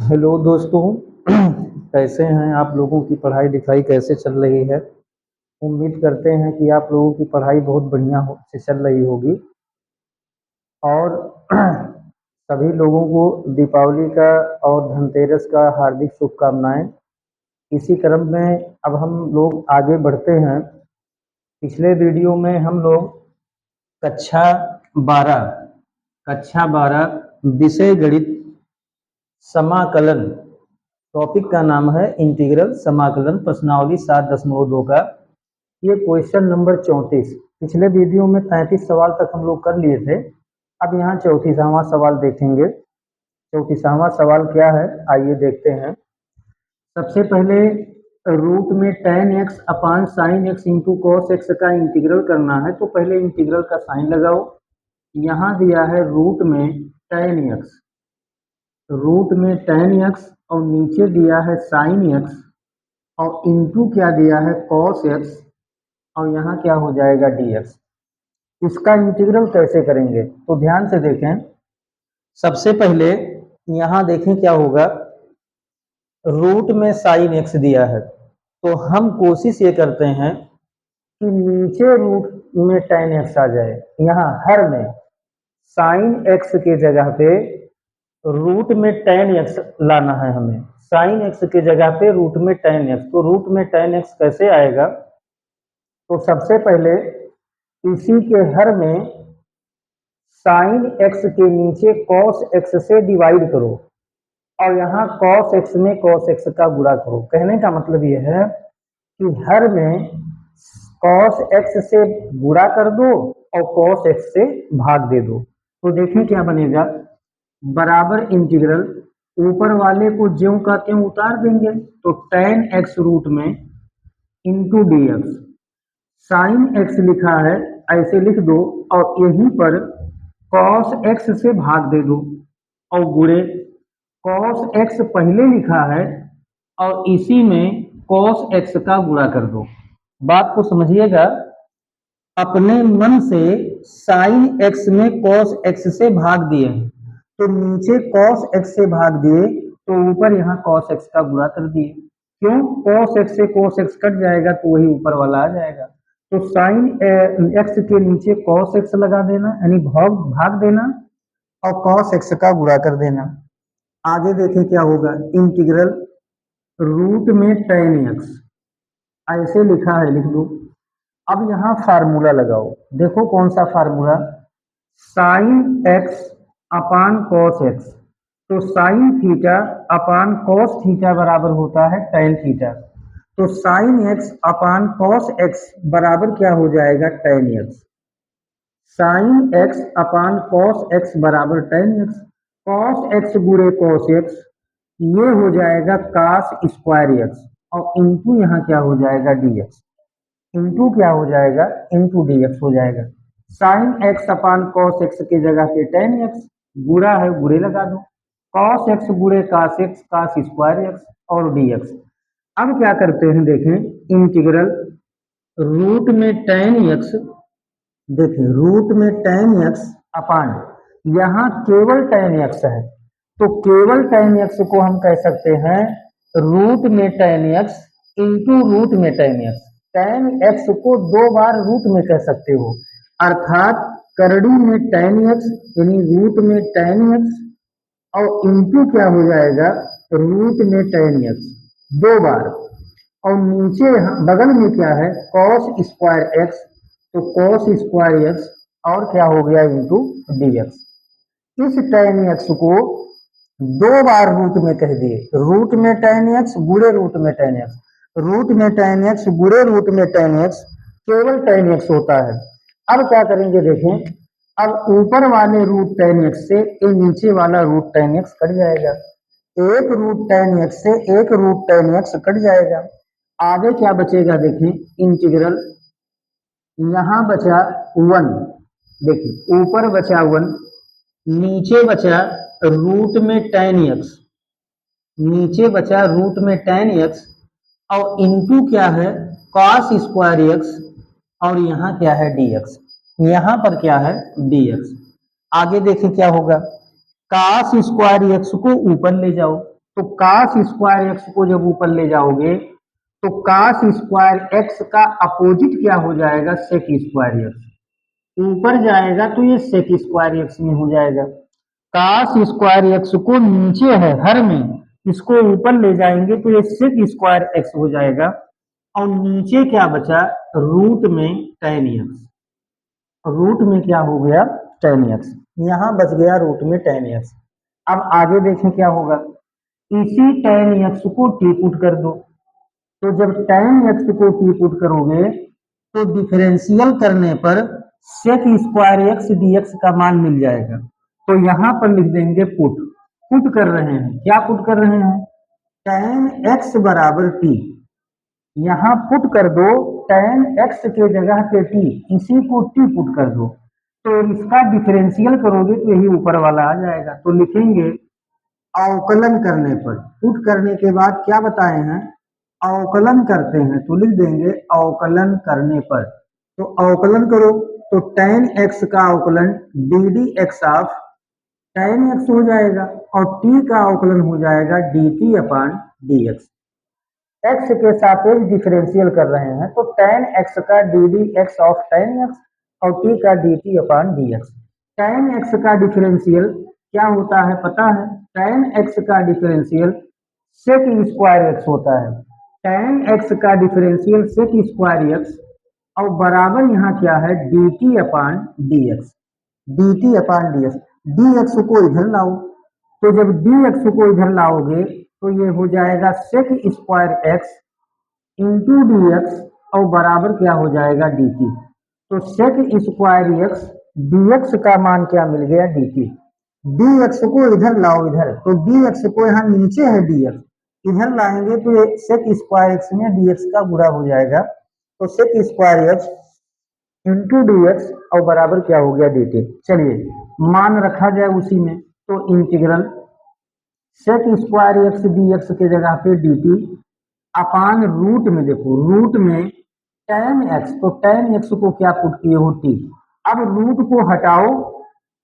Hello दोस्तों। कैसे हैं आप? लोगों की पढ़ाई लिखाई कैसे चल रही है? उम्मीद करते हैं कि आप लोगों की पढ़ाई बहुत बढ़िया से चल रही होगी। और सभी लोगों को दीपावली का और धनतेरस का हार्दिक शुभकामनाएं। इसी क्रम में अब हम लोग आगे बढ़ते हैं। पिछले वीडियो में हम लोग कक्षा 12 विषय गणित समाकलन, टॉपिक का नाम है इंटीग्रल समाकलन, प्रश्नावली 7.2 का ये क्वेश्चन नंबर 34। पिछले वीडियो में 33 सवाल तक हम लोग कर लिए थे। अब यहाँ 34वां सवाल देखेंगे। 34वां सवाल क्या है, आइए देखते हैं। सबसे पहले रूट में tan x अपान sine x into cos x का इंटीग्रल करना है, तो पहले इंटीग्रल का साइन लगाओ। यहाँ दिया है रूट में tan x और नीचे दिया है साइन एक्स और इंटू क्या दिया है कॉस एक्स और यहाँ क्या हो जाएगा dx। इसका इंटीग्रल कैसे करेंगे तो ध्यान से देखें। सबसे पहले यहाँ देखें क्या होगा, रूट में साइन एक्स दिया है तो हम कोशिश ये करते हैं कि नीचे रूट में tan एक्स आ जाए। यहाँ हर में साइन एक्स के जगह पे रूट में tan एक्स लाना है हमें। साइन एक्स के जगह पे रूट में tan एक्स, तो रूट में tan एक्स कैसे आएगा? तो सबसे पहले इसी के हर में साइन एक्स के नीचे कॉस एक्स से डिवाइड करो और यहाँ कॉस एक्स में कॉस एक्स का गुणा करो। कहने का मतलब यह है कि हर में कॉस एक्स से गुणा कर दो और कॉस एक्स से भाग दे दो। तो देखिए क्या बनेगा, बराबर इंटीग्रल ऊपर वाले को ज्यों का त्यों उतार देंगे तो tan एक्स रूट में into d x. Sine x लिखा है ऐसे लिख दो और यहीं पर कॉस एक्स से भाग दे दो और गुणे कॉस एक्स पहले लिखा है और इसी में कॉस एक्स का गुणा कर दो। बात को समझिएगा, अपने मन से साइन एक्स में कॉस एक्स से भाग दिए हैं तो नीचे कॉस एक्स से भाग दिए तो ऊपर यहाँ कॉस एक्स का गुणा कर दिए। क्यों? कॉस एक्स से कॉस एक्स कट जाएगा तो वही ऊपर वाला आ जाएगा। तो साइन एक्स के नीचे कॉस एक्स लगा देना यानी भाग देना और कॉस एक्स का गुणा कर देना। आगे देखें क्या होगा, इंटीग्रल रूट में tan एक्स ऐसे लिखा है लिख दो। अब यहाँ फार्मूला लगाओ, देखो कौन सा formula, sine x upon cos x. तो sine theta upon cos theta बराबर होता है tan थीटा। तो sine x upon cos x बराबर क्या हो जाएगा tan x. Sine x upon cos x बराबर tan एक्स। कॉस एक्स गुणे कॉस एक्स ये हो जाएगा कास स्क्वायर एक्स और इंटू यहाँ क्या हो जाएगा dx। इंटू क्या हो जाएगा, इंटू dx हो जाएगा। Sign x upon cos x की जगह पे tan एक्स, गुणा है गुणे लगा दो, कॉस एक्स गुणे कास एक्स कास स्क्वायर एक्स और dx। अब क्या करते हैं देखें, इंटीग्रल रूट में tan एक्स, देखिए रूट में tan एक्स अपान यहाँ केवल tan एक्स है तो केवल tan एक्स को हम कह सकते हैं रूट में tan एक्स इंटू रूट में tan एक्स। tan एक्स को दो बार रूट में कह सकते हो, अर्थात करड़ी में tan एक्स यानी रूट में tan एक्स और इंटू क्या हो जाएगा रूट में tan एक्स दो बार और नीचे बगल में क्या है cos स्क्वायर एक्स, तो cos स्क्वायर एक्स और क्या हो गया इंटू dx। इस tan एक्स को दो बार रूट में कह दिए, रूट में tan एक्स गुणे रूट में tan एक्स, रूट में tan एक्स गुणे रूट में tan एक्स केवल tan एक्स होता है। अब क्या करेंगे देखें, अब ऊपर वाले रूट tan एक्स से ये नीचे वाला रूट tan एक्स कट जाएगा, एक रूट tan एक्स से एक रूट tan एक्स कट जाएगा। आगे क्या बचेगा देखें, इंटीग्रल यहां बचा 1, देखिए ऊपर बचा 1 नीचे बचा रूट में tan एक्स, नीचे बचा रूट में tan एक्स और इंटू क्या है cos स्क्वायर एक्स और यहाँ क्या है dx, यहाँ पर क्या है dx। आगे देखें क्या होगा, cos स्क्वायर एक्स को ऊपर ले जाओ तो कास स्क्वायर एक्स को जब ऊपर ले जाओगे तो कास स्क्वायर एक्स का अपोजिट क्या हो जाएगा, सेक स्क्वायर एक्स। ऊपर जाएगा तो ये सेक स्क्वायर एक्स में हो जाएगा। कास स्क्वायर एक्स को नीचे है हर में, इसको ऊपर ले जाएंगे तो ये सेक स्क्वायर एक्स हो जाएगा। और नीचे क्या बचा, रूट में टेन एक्स। रूट में क्या हो गया, टेन एक्स। यहाँ बच गया रूट में टेन एक्स। अब आगे देखें क्या होगा, इसी टेन एक्स को टी पुट कर दो। तो जब टेन एक्स को टी पुट करोगे तो डिफरेंशियल करने पर सेक स्क्वायर एक्स डीएक्स का मान मिल जाएगा। तो यहाँ पर लिख देंगे पुट। पुट कर रहे हैं, क्या पुट कर रहे हैं, टेन एक्स बराबर टी। यहाँ पुट कर दो टेन एक्स के जगह पे टी, इसी को टी पुट कर दो। तो इसका डिफरेंशियल करोगे तो यही ऊपर वाला आ जाएगा। तो लिखेंगे अवकलन करने पर, पुट करने के बाद क्या बताए हैं, अवकलन करते हैं तो लिख देंगे अवकलन करने पर। तो अवकलन करो तो टेन एक्स का अवकलन D D x of ten x हो जाएगा और टी का अवकलन हो जाएगा d T upon D x. X के सापेक्ष डिफरेंशियल कर रहे हैं तो टेन एक्स का D D x of ten x और टी का D T upon D x. Ten x का डिफरेंशियल क्या होता है पता है, टेन एक्स का डिफरेंशियल सेक स्क्वायर एक्स होता है। टेन एक्स का डिफरेंशियल सेक स्क्वायर एक्स और बराबर यहाँ क्या है, D T upon D x. D T upon D x, d x को इधर लाओ। तो जब डी एक्स को इधर लाओगे तो ये हो जाएगा sec square x into d x और बराबर क्या हो जाएगा डी टी। तो sec square x d x का मान क्या मिल गया, डी टी। डी एक्स को इधर लाओ, इधर तो डी एक्स को यहाँ नीचे है डी एक्स, इधर लाएंगे तो ये सेक स्क्वायर एक्स में डी एक्स का गुणा हो जाएगा। तो sec square x into d x और बराबर क्या हो गया डी टी। चलिए मान रखा जाए उसी में, तो integral sec square x d x के जगह पे डी टी अपान रूट में, देखो रूट में टेन एक्स, तो टेन एक्स को क्या पुट किए हो टी। अब रूट को हटाओ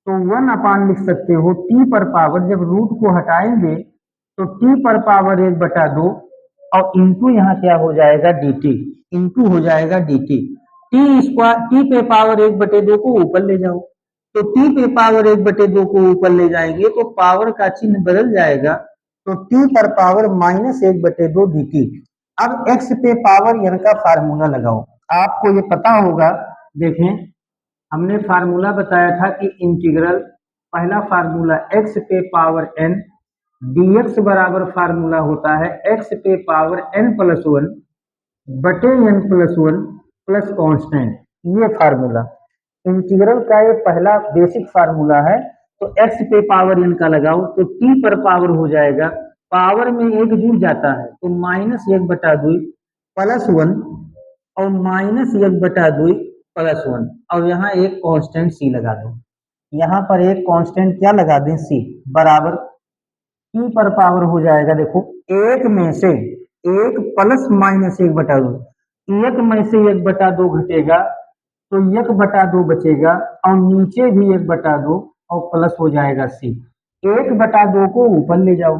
तो वन अपान लिख सकते हो टी पर पावर, जब रूट को हटाएंगे तो टी पर पावर एक बटा दो और इंटू यहाँ क्या हो जाएगा डी टी, इंटू हो जाएगा d T. T square T पे पावर एक बटे दो को ऊपर ले जाओ, तो टी पे पावर एक बटे दो को ऊपर ले जाएंगे तो पावर का चिन्ह बदल जाएगा। तो टी पर पावर माइनस एक बटे दो डी टी। अब एक्स पे पावर एन का फार्मूला लगाओ, आपको ये पता होगा। देखें हमने फार्मूला बताया था कि इंटीग्रल, पहला फार्मूला एक्स पे पावर एन डीएक्स बराबर फार्मूला होता है एक्स पे पावर एन प्लस वन बटे n plus one plus constant. ये फार्मूला इंटीग्रल का ये पहला बेसिक फार्मूला है। तो एक्स पे पावर एन का लगाओ तो टी पर पावर हो जाएगा, पावर में एक जुड़ जाता है तो माइनस एक बटा दो प्लस वन और माइनस एक बटा दो प्लस वन और यहाँ एक कांस्टेंट सी लगा दो। यहाँ पर एक कांस्टेंट क्या लगा दें, सी बराबर टी पर पावर हो जाएगा। देखो एक में से एक प्लस माइनस एक बटा दो, एक में से एक बटा दो घटेगा तो एक बटा दो बचेगा और नीचे भी एक बटा दो और प्लस हो जाएगा सी। एक बटा दो को ऊपर ले जाओ,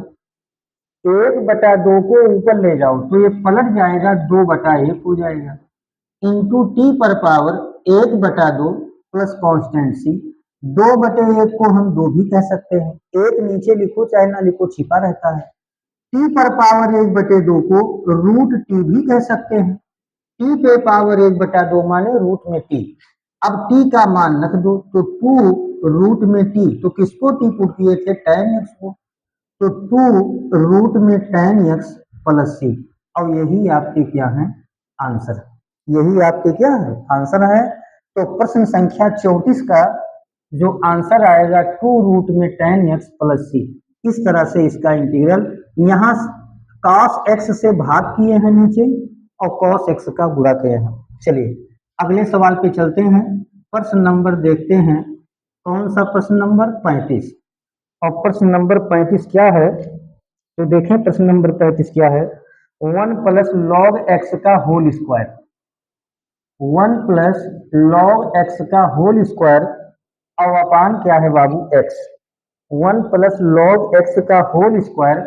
एक बटा दो को ऊपर ले जाओ तो ये पलट जाएगा, दो बटा एक हो जाएगा इंटू टी पर पावर एक बटा दो प्लस कॉन्स्टेंट सी। दो बटे एक को हम दो भी कह सकते हैं, एक नीचे लिखो चाहे ना लिखो छिपा रहता है। टी पर पावर एक बटे दो को रूट टी भी कह सकते हैं, टी पे पावर एक बटा दो माने रूट में टी। अब टी का मान रख दो तो टू रूट में टी, तो किसको टी पुट किए थे, टेन एक्स को, तो टू रूट में टेन एक्स प्लस सी। और यही आपके क्या है आंसर, यही आपके क्या है आंसर है। तो प्रश्न संख्या 34 का जो आंसर आएगा टू रूट में टेन एक्स प्लस सी। इस तरह से इसका इंटीग्रल, यहाँ cos x से भाग किए हैं नीचे और cos x का गुणा किए हैं। चलिए अगले सवाल पे चलते हैं, प्रश्न नंबर देखते हैं कौन सा, प्रश्न नंबर 35। और प्रश्न नंबर 35 क्या है, तो देखें प्रश्न नंबर 35 क्या है, वन प्लस लॉग एक्स का whole square, one plus log x का होल स्क्वायर और अपान क्या है बाबू x. One plus log x का होल स्क्वायर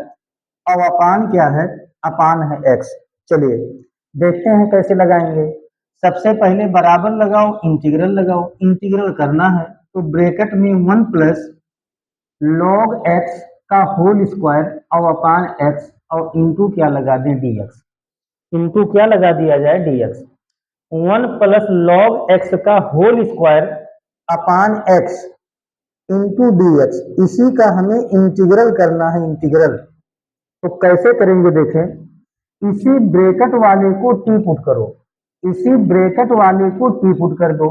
और अपान क्या है, अपान है एक्स। चलिए देखते हैं कैसे लगाएंगे। सबसे पहले बराबर लगाओ, इंटीग्रल लगाओ। इंटीग्रल करना है तो ब्रैकेट में 1 प्लस लॉग एक्स का होल स्क्वायर और अपान एक्स और इंटू क्या लगा दें, डी एक्स। इंटू क्या लगा दिया जाए, d x. 1 plus log x का whole square upon x into d x, इसी का हमें इंटीग्रल करना है, इंटीग्रल। तो कैसे करेंगे देखें, इसी ब्रैकेट वाले को टी पुट करो, इसी ब्रैकेट वाले को टी पुट कर दो।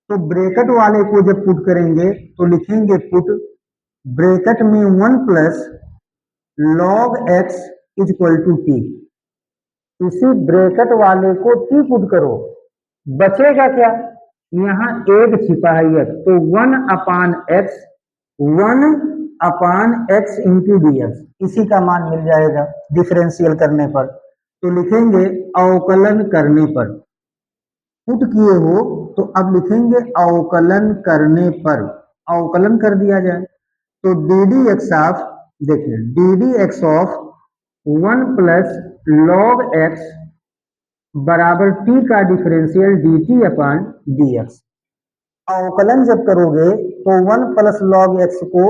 तो ब्रैकेट वाले को जब पुट करेंगे तो लिखेंगे पुट ब्रैकेट में 1 plus log x is equal to T. इसी ब्रैकेट वाले को टी पुट करो, बचेगा क्या, यहाँ एक छिपा है एक, तो 1 अपान एक्स, 1 अपान एक्स इंटू डी एक्स, इसी का मान मिल जाएगा डिफरेंशियल करने पर। तो लिखेंगे अवकलन करने पर, पुट किए हो तो अब लिखेंगे अवकलन करने पर, अवकलन कर दिया जाए तो डी डी एक्स ऑफ, देखिए D D x of 1 plus log x बराबर टी का differential D T upon D x. अवकलन जब करोगे तो 1 प्लस लॉग एक्स को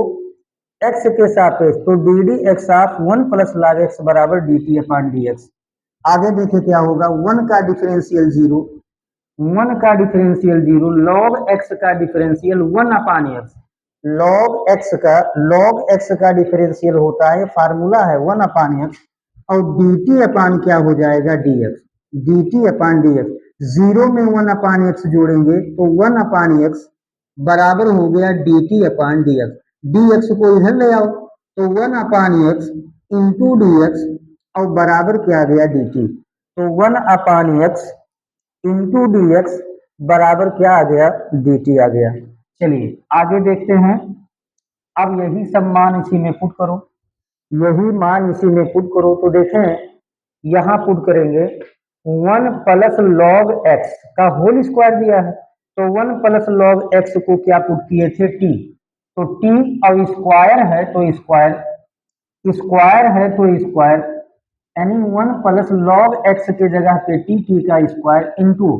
एक्स के सापेक्ष, तो D D x of 1 plus log x बराबर D T upon D x. आगे देखें क्या होगा, 1 का डिफरेंशियल 0, 1 का डिफरेंशियल 0, लॉग एक्स का डिफरेंशियल 1 अपान एक्स। लॉग एक्स का डिफरेंशियल होता है, फार्मूला है 1 अपान एक्स, और डी टी अपान क्या हो जाएगा, D x, D T upon D x. 0 में 1 अपान एक्स जोड़ेंगे तो 1 अपान एक्स बराबर हो गया D T upon D x. D x को इधर ले आओ तो 1 अपान एक्स इंटू डी एक्स और बराबर क्या आ गया, डी टी। तो 1 अपान एक्स इंटू डी एक्स बराबर क्या आ गया, डी टी आ गया। चलिए आगे देखते हैं। अब यही सब मान इसी में पुट करो, यही मान इसी में पुट करो। तो देखें यहाँ पुट करेंगे 1 प्लस लॉग एक्स का होल स्क्वायर दिया है, तो 1 प्लस लॉग एक्स को क्या पुट किए थे, टी। तो टी और स्क्वायर है तो स्क्वायर, स्क्वायर है तो स्क्वायर, यानी 1 प्लस लॉग एक्स के जगह पे टी, टी का स्क्वायर इंटू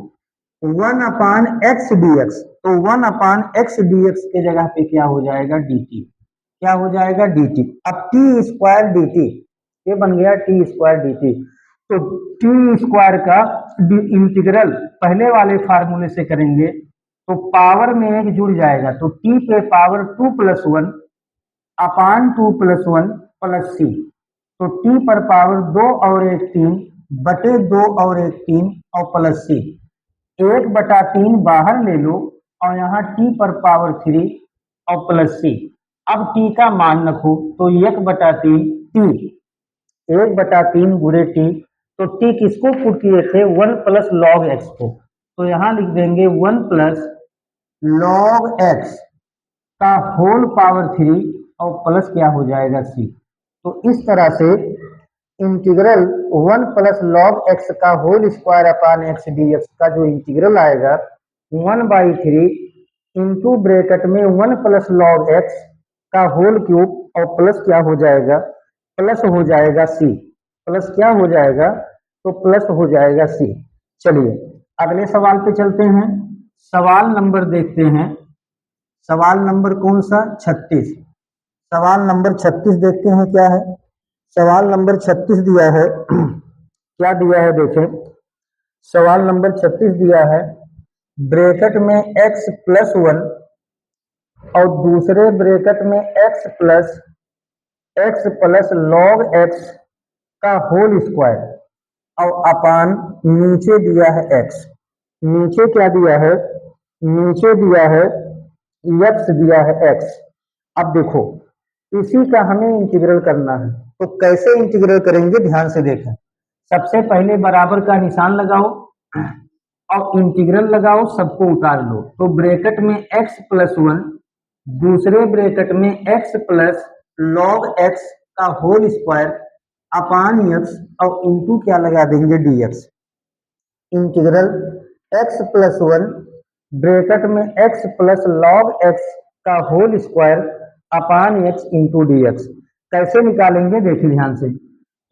1 अपान एक्स डी एक्स। तो 1 अपान एक्स डी एक्स के जगह पे क्या हो जाएगा, डी टी, क्या हो जाएगा, डी टी। अब टी स्क्वायर डी टी, ये बन गया टी स्क्वायर डी टी। तो टी स्क्वायर का इंटीग्रल पहले वाले फार्मूले से करेंगे तो पावर में एक जुड़ जाएगा, तो टी पे पावर 2 प्लस 1 अपान 2 प्लस 1 प्लस सी। तो टी पर पावर 2 और 1 3 बटे 2 और 1 3 और प्लस सी। 1/3 बाहर ले लो और यहाँ टी पर पावर 3 और प्लस सी। अब टी का मान रखो तो 1/3 टी, 1/3 गुणे टी। तो टी किसको पुट किए थे, 1 प्लस लॉग एक्स को, तो यहाँ लिख देंगे 1 प्लस लॉग एक्स का होल पावर 3 और प्लस क्या हो जाएगा, सी। तो इस तरह से इंटीग्रल 1 प्लस लॉग एक्स का whole square upon x d x का जो इंटीग्रल आएगा 1/3 इंटू ब्रैकेट में 1 प्लस लॉग एक्स का होल क्यूब और प्लस क्या हो जाएगा, प्लस हो जाएगा सी, प्लस क्या हो जाएगा, तो प्लस हो जाएगा सी। चलिए अगले सवाल पे चलते हैं। सवाल नंबर देखते हैं, सवाल नंबर कौन सा, 36। सवाल नंबर 36 देखते हैं क्या है। सवाल नंबर 36 दिया है क्या दिया है देखें, सवाल नंबर 36 दिया है ब्रैकेट में x प्लस 1 और दूसरे ब्रैकेट में x प्लस लॉग एक्स का होल स्क्वायर और अपान नीचे दिया है x। नीचे क्या दिया है, नीचे दिया है x, दिया है x। अब देखो इसी का हमें इंटीग्रल करना है, तो कैसे इंटीग्रल करेंगे ध्यान से देखें। सबसे पहले बराबर का निशान लगाओ और इंटीग्रल लगाओ, सबको उतार लो। तो ब्रैकेट में x प्लस 1, दूसरे ब्रैकेट में x प्लस लॉग एक्स का होल स्क्वायर अपान x और इंटू क्या लगा देंगे, dx। Integral x plus 1 bracket में x प्लस लॉग एक्स का whole square upon x into dx। कैसे निकालेंगे देखिए ध्यान से।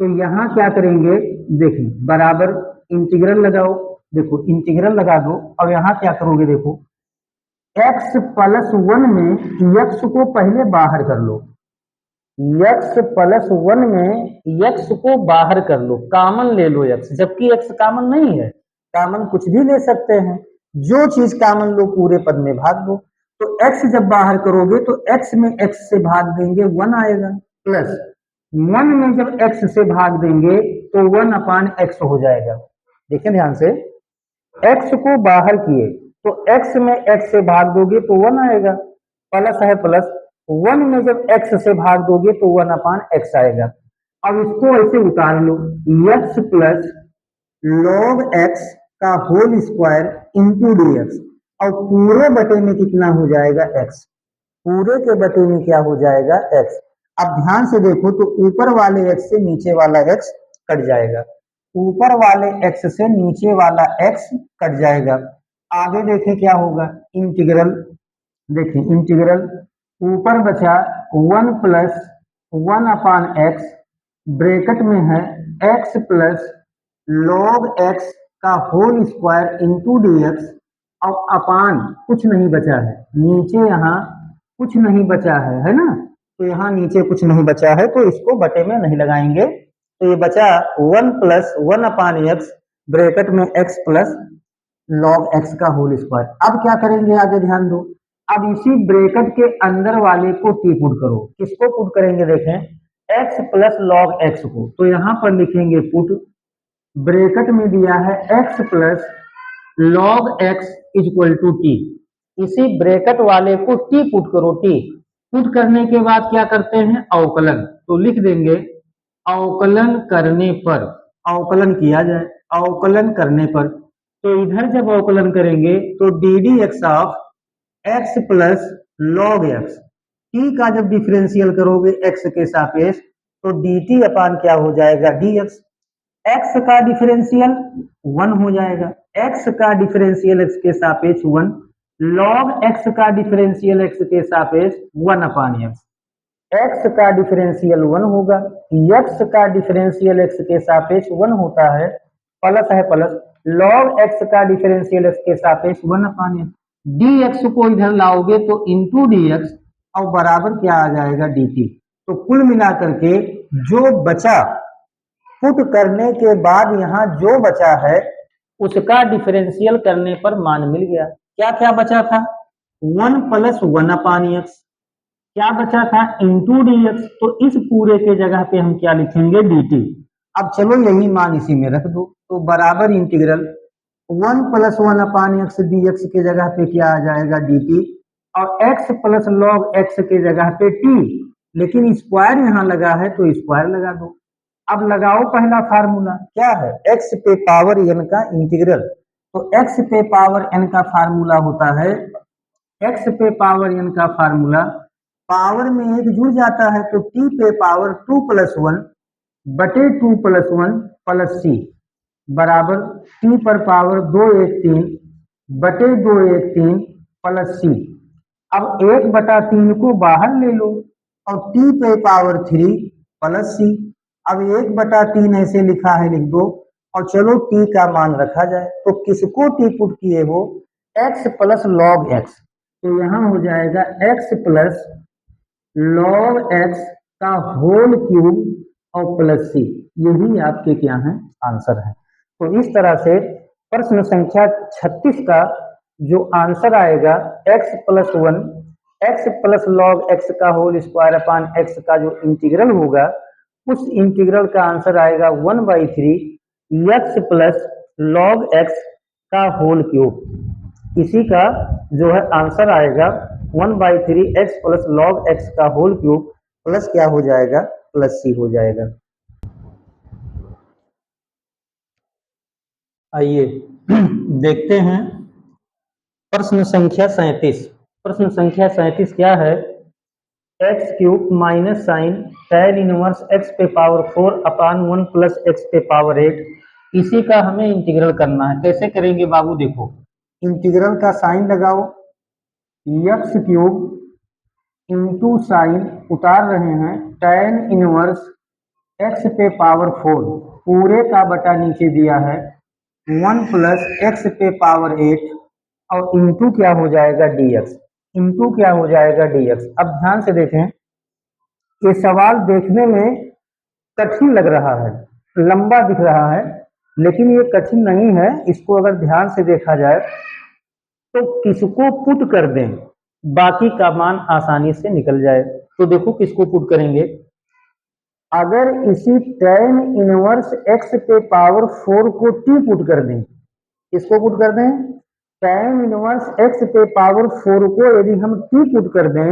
तो यहाँ क्या करेंगे, देखिए बराबर इंटीग्रल लगाओ, देखो इंटीग्रल लगा दो। अब यहाँ क्या करोगे, देखो x प्लस वन में x को पहले बाहर कर लो, x प्लस वन में x को बाहर कर लो, कॉमन ले लो x, जबकि x कॉमन नहीं है, कॉमन कुछ भी ले सकते हैं, जो चीज कॉमन लो पूरे पद में भाग दो। तो x जब बाहर करोगे तो x में x से भाग देंगे 1 आएगा, प्लस 1 में जब x से भाग देंगे तो 1 अपान x हो जाएगा। देखिए ध्यान से, x को बाहर किए तो x में x से भाग दोगे तो 1 आएगा, प्लस है प्लस 1 में जब x से भाग दोगे तो 1 अपान x आएगा। अब इसको ऐसे उतार लो, x प्लस log x का whole square into d x, और पूरे बटे में कितना हो जाएगा x, पूरे के बटे में क्या हो जाएगा x। अब ध्यान से देखो तो ऊपर वाले x से नीचे वाला x कट जाएगा, ऊपर वाले x से नीचे वाला x कट जाएगा। आगे देखें क्या होगा, इंटीग्रल, देखिए इंटीग्रल ऊपर बचा 1 प्लस 1 अपान x, ब्रैकेट में है x प्लस log x का whole square into d x, और अपान कुछ नहीं बचा है, नीचे यहाँ कुछ नहीं बचा है ना, तो यहाँ नीचे कुछ नहीं बचा है तो इसको बटे में नहीं लगाएंगे, तो ये बचा 1 प्लस 1 अपान x, ब्रैकेट में x प्लस log x का होल स्क्वायर। अब क्या करेंगे, आगे ध्यान दो, अब इसी ब्रैकेट के अंदर वाले को टी पुट करो, किसको पुट करेंगे, देखें x प्लस log x को, तो यहाँ पर लिखेंगे पुट, ब्रैकेट में दिया है x plus log x equal to T, इसी ब्रैकेट वाले को टी पुट करो, टी पुट करने के बाद क्या करते हैं, अवकलन, तो लिख देंगे अवकलन करने पर, अवकलन किया जाए, अवकलन करने पर, तो इधर जब अवकलन करेंगे तो D D x of x plus log x, T का जब डिफरेंशियल करोगे एक्स के सापेक्ष तो डी टी अपान क्या हो जाएगा, डी एक्स, एक्स का डिफरेंशियल 1 हो जाएगा, एक्स का डिफरेंशियल एक्स के सापेक्ष 1, लॉग एक्स का डिफरेंशियल एक्स के सापेक्ष 1 अपान एक्स, एक्स का डिफरेंशियल 1 होगा, एक्स का डिफरेंशियल एक्स के सापेक्ष 1 होता है, प्लस है प्लस लॉग एक्स का डिफरेंशियल एक्स के सापेक्ष 1 अपान एक्स, डी एक्स को इधर लाओगे तो इंटू डी एक्स, और बराबर क्या आ जाएगा, डी टी। तो कुल मिलाकर के जो बचा, पुट करने के बाद यहाँ जो बचा है उसका डिफरेंशियल करने पर मान मिल गया। क्या क्या बचा था, 1 प्लस 1 अपान एक्स, क्या बचा था, इंटू डी एक्स, तो इस पूरे के जगह पे हम क्या लिखेंगे, डी टी। अब चलो यही मान इसी में रख दो, तो बराबर इंटीग्रल 1 प्लस 1 अपान एक्स डी एक्स के जगह पे क्या आ जाएगा, डी टी, और x प्लस लॉग एक्स के जगह पे t, लेकिन स्क्वायर यहाँ लगा है तो स्क्वायर लगा दो। अब लगाओ पहला फार्मूला, क्या है, x पे पावर n का इंटीग्रल, तो x पे पावर n का फार्मूला होता है, x पे पावर n का फार्मूला, पावर में एक जुड़ जाता है तो t पे पावर 2 प्लस 1 बटे 2 प्लस 1 प्लस c, बराबर t पर पावर 2 1 3 बटे 2 1 3 प्लस c। अब 1/3 को बाहर ले लो और t पे पावर 3 प्लस c, अब 1/3 ऐसे लिखा है, लिख दो, और चलो t का मान रखा जाए, तो किसको t पुट किए हो, x प्लस लॉग x, तो यहाँ हो जाएगा x प्लस log x का होल क्यूब और प्लस c, यही आपके क्या है, आंसर है। तो इस तरह से प्रश्न संख्या 36 का जो आंसर आएगा, x plus 1, x plus log x का होल स्क्वायर अपान x का जो इंटीग्रल होगा, उस इंटीग्रल का आंसर आएगा 1/3 x प्लस लॉग x का होल क्यूब, इसी का जो है आंसर आएगा 1/3 x प्लस लॉग x का होल क्यूब, प्लस क्या हो जाएगा, प्लस c हो जाएगा। आइए देखते हैं प्रश्न संख्या 37। प्रश्न संख्या 37 क्या है, x cube minus sine tan inverse x पे पावर 4 अपान 1 प्लस एक्स पे पावर 8, इसी का हमें इंटीग्रल करना है। कैसे करेंगे बाबू, देखो इंटीग्रल का साइन लगाओ, एक्स क्यूब इंटू साइन उतार रहे हैं tan इनवर्स x पे पावर 4 पूरे का बटा नीचे दिया है 1 प्लस x पे पावर 8 और इंटू क्या हो जाएगा dx, इंटू क्या हो जाएगा dx। अब ध्यान से देखें, ये सवाल देखने में कठिन लग रहा है, लंबा दिख रहा है, लेकिन ये कठिन नहीं है। इसको अगर ध्यान से देखा जाए तो किसको पुट कर दें बाकी का मान आसानी से निकल जाए। तो देखो किसको पुट करेंगे, अगर इसी tan इनवर्स x पे पावर 4 को t पुट कर दें, किसको पुट कर दें, tan इनवर्स x पे पावर 4 को यदि हम t पुट कर दें